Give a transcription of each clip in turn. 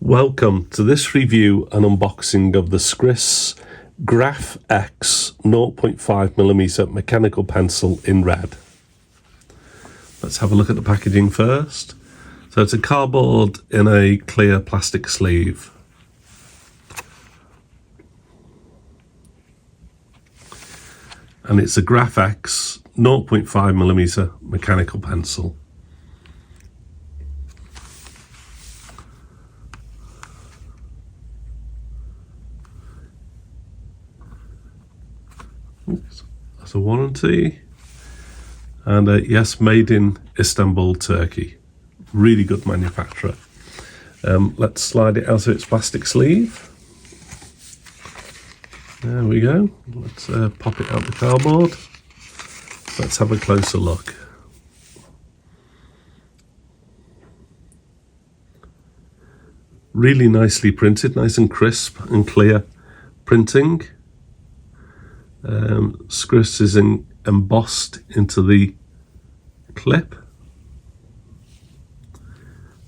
Welcome to this review and unboxing of the Scrikss Graph X 0.5mm mechanical pencil in red. Let's have a look at the packaging first. So it's a cardboard in a clear plastic sleeve. And it's a Graph X 0.5mm mechanical pencil. That's a warranty, and yes, made in Istanbul, Turkey. Really good manufacturer. Let's slide it out of its plastic sleeve. There we go. Let's pop it out the cardboard. Let's have a closer look. Really nicely printed, nice and crisp and clear printing. Scrikss is embossed into the clip,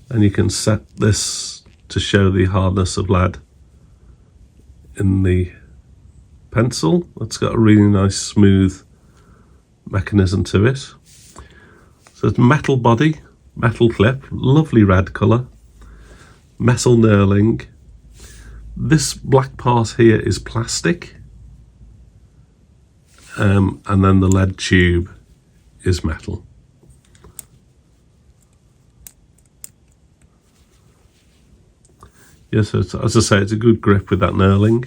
and you can set this to show the hardness of lead in the pencil. It's got a really nice smooth mechanism to it. So it's metal body, metal clip, lovely red colour, metal knurling. This black part here is plastic. And then the lead tube is metal. Yes, yeah, so as I say, it's a good grip with that knurling.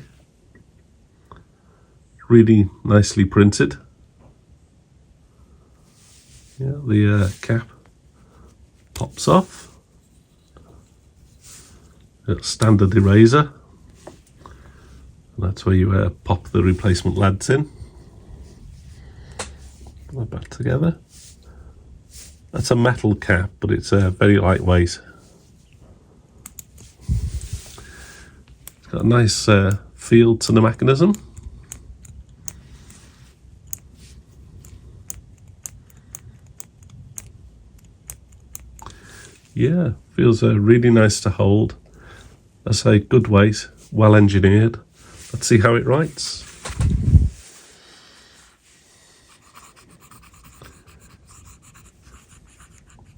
Really nicely printed. Yeah, the cap pops off. It's standard eraser. And that's where you pop the replacement leads in. Put that back together. That's a metal cap, but it's very lightweight. It's got a nice feel to the mechanism. Yeah, feels really nice to hold. I say good weight, well engineered. Let's see how it writes.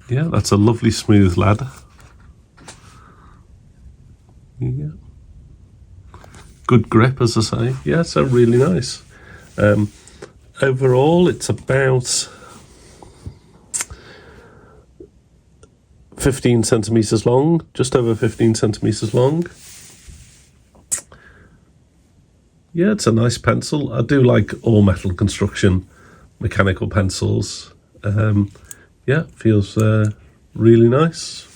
Yeah, that's a lovely smooth lead. Yeah. Good grip, as I say. Yeah, so really nice. Overall, it's about 15 centimeters long, just over 15 centimeters long. Yeah, it's a nice pencil. I do like all metal construction mechanical pencils. Yeah, feels really nice.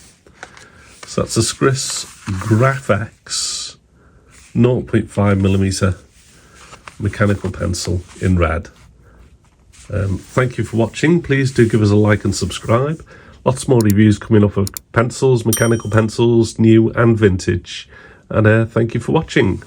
So that's a Scrikss Graph X 0.5mm mechanical pencil in red. Thank you for watching. Please do give us a like and subscribe. Lots more reviews coming up of pencils, mechanical pencils, new and vintage. And thank you for watching.